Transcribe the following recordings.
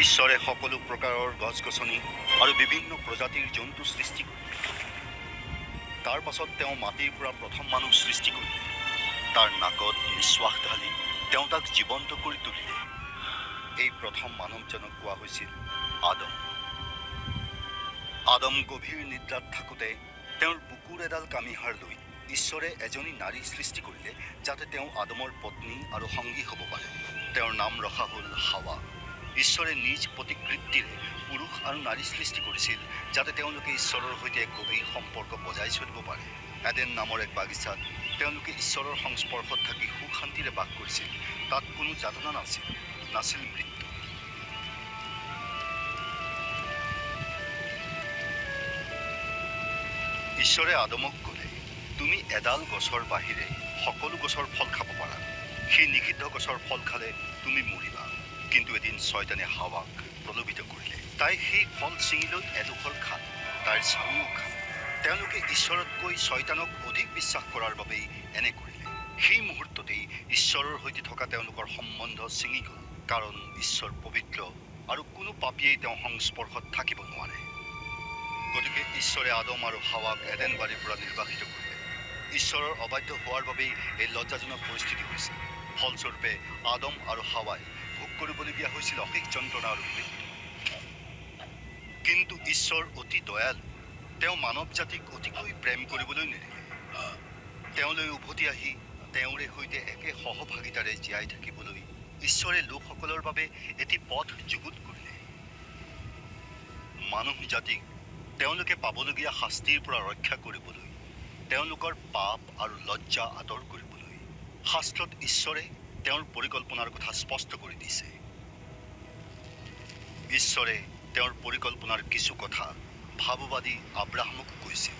ঈশ্বৰে সকলো প্ৰকাৰৰ গছ গছনি আৰু বিভিন্ন প্ৰজাতিৰ জন্তু সৃষ্টি কৰিলে। তাৰ পাছত তেওঁ মাটিৰ পৰা প্ৰথম মানুহ সৃষ্টি কৰিলে। তাৰ নাকত নিশ্বাস ঢালি তেওঁ তাক জীৱন্ত কৰি তুলিলে। এই প্ৰথম মানৱজনক কোৱা হৈছিল আদম। আদম গভীৰ নিদ্ৰাত থাকোঁতে তেওঁৰ বুকুৰ এডাল কামিহাৰ লৈ ঈশ্বৰে এজনী নাৰী সৃষ্টি কৰিলে, যাতে তেওঁ আদমৰ পত্নী আৰু সংগী হ'ব পাৰে। তেওঁৰ নাম ৰখা হ'ল হাৱা। ঈশ্বৰে নিজ প্ৰতিকৃতিৰে পুৰুষ আৰু নাৰী সৃষ্টি কৰিছিল, যাতে তেওঁলোকে ঈশ্বৰৰ সৈতে এক গভীৰ সম্পৰ্ক বজাই চলিব পাৰে। এডেন নামৰ এক বাগিচাত তেওঁলোকে ঈশ্বৰৰ সংস্পৰ্শত থাকি সুখ শান্তিৰে বাস কৰিছিল। তাত কোনো যাতনা নাছিল মৃত্যু। ঈশ্বৰে আদমক ক'লে, তুমি এডাল গছৰ বাহিৰে সকলো গছৰ ফল খাব পাৰা। সেই নিষিদ্ধ গছৰ ফল খালে তুমি মৰিবা। কিন্তু এদিন শয়তানে হাৱাক প্ৰলোভিত কৰিলে। তাই সেই ফল ছিঙি লৈ এডোখৰ খাল, তাইৰ স্বামীও খাল। তেওঁলোকে ঈশ্বৰতকৈ শয়তানক অধিক বিশ্বাস কৰাৰ বাবেই এনে কৰিলে। সেই মুহূৰ্ততেই ঈশ্বৰৰ সৈতে থকা তেওঁলোকৰ সম্বন্ধ ছিঙি গ'ল, কাৰণ ঈশ্বৰ পবিত্ৰ আৰু কোনো পাপীয়েই তেওঁ সংস্পৰ্শত থাকিব নোৱাৰে। গতিকে ঈশ্বৰে আদম আৰু হাৱাক এডেন বাৰীৰ পৰা নিৰ্বাসিত কৰিলে। ঈশ্বৰৰ অবাধ্য হোৱাৰ বাবেই এই লজ্জাজনক পৰিস্থিতি হৈছে। ফলস্বৰূপে আদম আৰু হাৱাই ভোগ কৰিবলগীয়া হৈছিল অশেষ যন্ত্ৰণা আৰু মৃত্যু। কিন্তু ঈশ্বৰ অতি দয়ালু। তেওঁ মানৱ জাতিক অতিকৈ প্ৰেম কৰিবলৈ নিদিলে। তেওঁলৈ উভতি আহি তেওঁৰে সৈতে একে সহভাগিতাৰে জীয়াই থাকিবলৈ ঈশ্বৰে লোকসকলৰ বাবে এটি পথ যুগুত কৰিলে। মানুহ জাতিক তেওঁলোকে পাবলগীয়া শাস্তিৰ পৰা ৰক্ষা কৰিবলৈ, তেওঁলোকৰ পাপ আৰু লজ্জা আঁতৰ কৰিবলৈ শাস্ত্ৰত ঈশ্বৰে তেওঁৰ পৰিকল্পনাৰ কথা স্পষ্ট কৰি দিছে। ঈশ্বৰে তেওঁৰ পৰিকল্পনাৰ কিছু কথা ভাৱবাদী আব্ৰাহামক কৈছিল।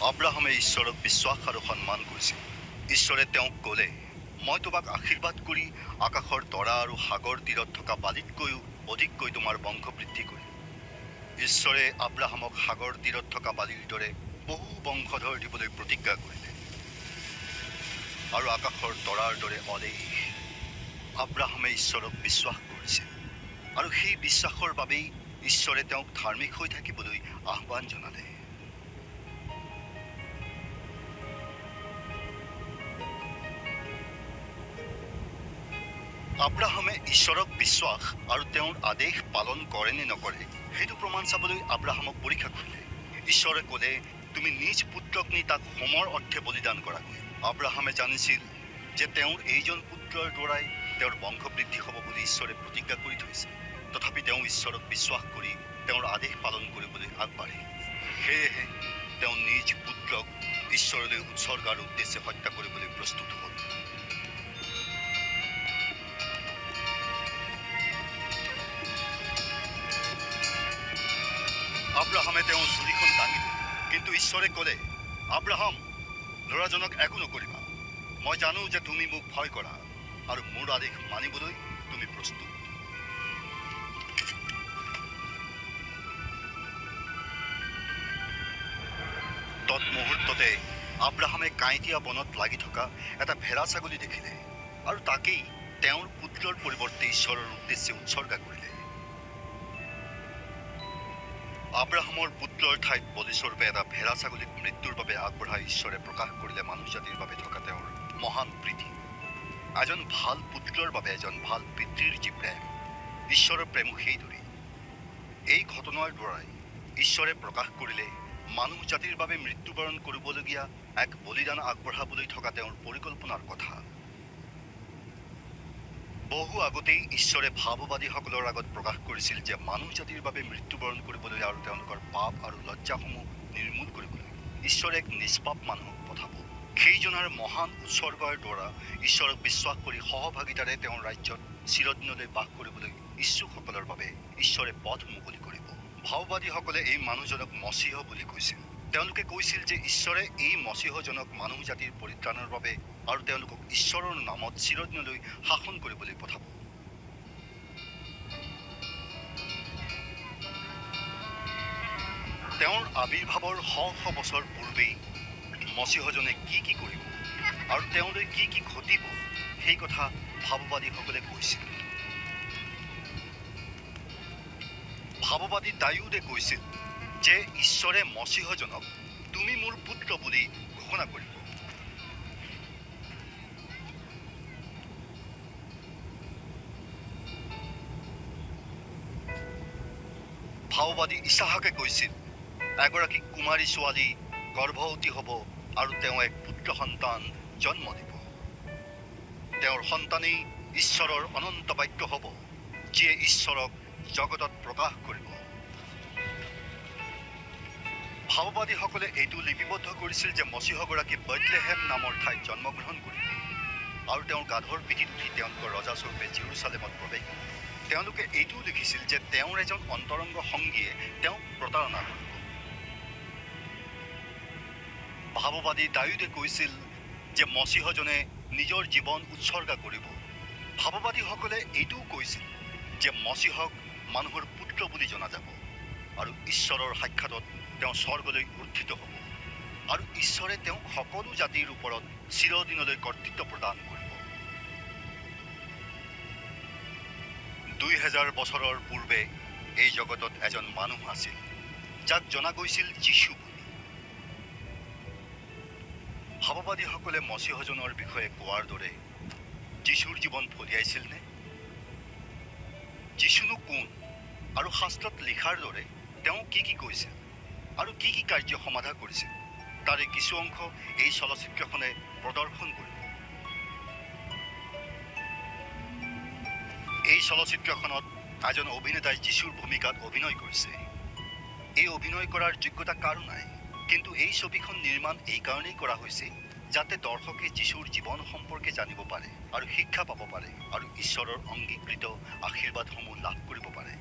আব্ৰাহামে ঈশ্বৰক বিশ্বাস আৰু সন্মান কৰিছিল। ঈশ্বৰে তেওঁক ক'লে, মই তোমাক আশীৰ্বাদ কৰি আকাশৰ তৰা আৰু সাগৰ তীৰত থকা বালিতকৈও অধিককৈ তোমাৰ বংশ বৃদ্ধি কৰিম। ঈশ্বৰে আব্ৰাহামক সাগৰ তীৰত থকা বালিৰ দৰে বহু বংশধৰ দিবলৈ প্ৰতিজ্ঞা কৰিলে আৰু আকাশৰ তৰাৰ দৰে অলেখ। আব্ৰাহামে ঈশ্বৰক বিশ্বাস কৰিছিল আৰু সেই বিশ্বাসৰ বাবেই ঈশ্বৰে তেওঁক ধাৰ্মিক হৈ থাকিবলৈ আহ্বান জনালে। আব্ৰাহামে ঈশ্বৰক বিশ্বাস আৰু তেওঁৰ আদেশ পালন কৰে নে নকৰে সেইটো প্ৰমাণ চাবলৈ আব্ৰাহামক পৰীক্ষা কৰিলে। ঈশ্বৰে ক'লে, তুমি নিজ পুত্ৰক নি তাক হোমৰ অৰ্থে বলিদান কৰাগৈ। আব্ৰাহামে জানিছিল যে তেওঁৰ এইজন পুত্ৰৰ দ্বাৰাই তেওঁৰ বংশবৃদ্ধি হ'ব বুলি ঈশ্বৰে প্ৰতিজ্ঞা কৰি থৈছে। তথাপি তেওঁ ঈশ্বৰক বিশ্বাস কৰি তেওঁৰ আদেশ পালন কৰিবলৈ আগবাঢ়ে। সেয়েহে তেওঁ নিজ পুত্ৰক ঈশ্বৰলৈ উৎসৰ্গাৰ উদ্দেশ্যে হত্যা কৰিবলৈ প্ৰস্তুত হ'ল। আব্ৰাহামে তেওঁৰ চুৰিখন দাঙিলে, কিন্তু ঈশ্বৰে ক'লে, আব্ৰাহাম, ল'ৰাজনক একো নকৰিবা। মই জানো যে তুমি মোক ভয় কৰা আৰু মোৰ আদেশ মানিবলৈ তুমি প্ৰস্তুত। তৎমুহূৰ্ততে আব্ৰাহামে কাঁইটীয়া বনত লাগি থকা এটা ভেড়া ছাগলী দেখিলে আৰু তাকেই তেওঁৰ পুত্ৰৰ পৰিৱৰ্তে ঈশ্বৰৰ উদ্দেশ্যে উৎসৰ্গা কৰিলে। আব্ৰাহামৰ পুত্ৰৰ ঠাইত বলিস্বৰূপে এটা ভেড়া ছাগলীক মৃত্যুৰ বাবে আগবঢ়াই ঈশ্বৰে প্ৰকাশ কৰিলে মানুহ জাতিৰ বাবে থকা তেওঁৰ মহান প্ৰীতি। এজন ভাল পুত্ৰৰ বাবে এজন ভাল পিতৃৰ যি প্ৰেম, ঈশ্বৰৰ প্ৰেমো সেইদৰেই। এই ঘটনাৰ দ্বাৰাই ঈশ্বৰে প্ৰকাশ কৰিলে মানুহ জাতিৰ বাবে মৃত্যুবৰণ কৰিবলগীয়া এক বলিদান আগবঢ়াবলৈ থকা তেওঁৰ পৰিকল্পনাৰ কথা। বহু আগতেই ঈশ্বৰে ভাৱবাদীসকলৰ আগত প্ৰকাশ কৰিছিল যে মানুহ জাতিৰ বাবে মৃত্যুবৰণ কৰিবলৈ আৰু তেওঁলোকৰ পাপ আৰু লজ্জাসমূহ নিৰ্মূল কৰিবলৈ ঈশ্বৰে এক নিষ্পাপ মানুহক পঠাব। সেইজনাৰ মহান উৎসৰ্গৰ দ্বাৰা ঈশ্বৰক বিশ্বাস কৰি সহভাগিতাৰে তেওঁৰ ৰাজ্যত চিৰদিনলৈ বাস কৰিবলৈ ইচ্ছুকসকলৰ বাবে ঈশ্বৰে পথ মুকলি কৰিব। ভাওবাদীসকলে এই মানুহজনক মচীহ বুলি কৈছিল। তেওঁলোকে কৈছিল যে ঈশ্বৰে এই মচীহজনক মানুহ জাতিৰ পৰিত্ৰাণৰ বাবে আৰু তেওঁলোকক ঈশ্বৰৰ নামত চিৰদিনলৈ শাসন কৰিবলৈ পঠাব। তেওঁৰ আবিৰ্ভাৱৰ শ শ বছৰ পূৰ্বে পূৰ্বেই মচীহজনে কি কি কৰিব আৰু তেওঁলৈ কি কি ঘটিব সেই কথা ভাৱবাদীসকলে কৈছিল। ভাৱবাদী দাউদে কৈছিল যে ঈশ্বৰে মচীহজনক তুমি মোৰ পুত্ৰ বুলি ঘোষণা কৰিব। ভাৱবাদী ইছহাকে কৈছিল এগৰাকী কুমাৰী ছোৱালী গৰ্ভৱতী হ'ব আৰু তেওঁ এক পুত্ৰ সন্তান জন্ম দিব। তেওঁৰ সন্তানেই ঈশ্বৰৰ অনন্ত বাক্য হ'ব, যিয়ে ঈশ্বৰক জগতত প্ৰকাশ কৰিব। ভাৱবাদীসকলে এইটো লিপিবদ্ধ কৰিছিল যে মচীহগৰাকী বেথলেহেম নামৰ ঠাইত জন্মগ্ৰহণ কৰিব আৰু তেওঁৰ গাধৰ পিঠিত উঠি তেওঁলোকৰ ৰজাস্বৰূপে জেৰুচালেমত প্ৰৱেশ কৰিব। তেওঁলোকে এইটোও লিখিছিল যে তেওঁৰ এজন অন্তৰংগ সংগীয়ে তেওঁক প্ৰতাৰণা কৰিব। ভাৱবাদী দাউদে কৈছিল যে মচীহজনে নিজৰ জীৱন উৎসৰ্গা কৰিব। ভাৱবাদীসকলে এইটোও কৈছিল যে মচীহক মানুহৰ পুত্ৰ বুলি জনা যাব আৰু ঈশ্বৰৰ সাক্ষাতত তেওঁ স্বৰ্গলৈ উত্থিত হ'ব আৰু ঈশ্বৰে তেওঁক সকলো জাতিৰ ওপৰত চিৰদিনলৈ কৰ্তৃত্ব প্ৰদান কৰিব। 2000 বছৰৰ পূৰ্বে এই জগতত এজন মানুহ আছিল যাক জনা গৈছিল যীশু বুলি। ভাৱবাদীসকলে মচীহজনৰ বিষয়ে কোৱাৰ দৰে যীশুৰ জীৱন ফলিয়াইছিল নে? যীশুনো কোন আৰু শাস্ত্ৰত লিখাৰ দৰে তেওঁ কি কি কৈছিল আৰু কি কি কাৰ্য সমাধা কৰিছিল তাৰে কিছু অংশ এই চলচ্চিত্ৰখনে প্ৰদৰ্শন কৰিব। এই চলচ্চিত্ৰখনত এজন অভিনেতাই যীশুৰ ভূমিকাত অভিনয় কৰিছে। এই অভিনয় কৰাৰ যোগ্যতা কাৰো নাই, কিন্তু এই ছবিখন নিৰ্মাণ এই কাৰণেই কৰা হৈছে যাতে দৰ্শকে যীশুৰ জীৱন সম্পৰ্কে জানিব পাৰে আৰু শিক্ষা পাব পাৰে আৰু ঈশ্বৰৰ অংগীকৃত আশীৰ্বাদসমূহ লাভ কৰিব পাৰে।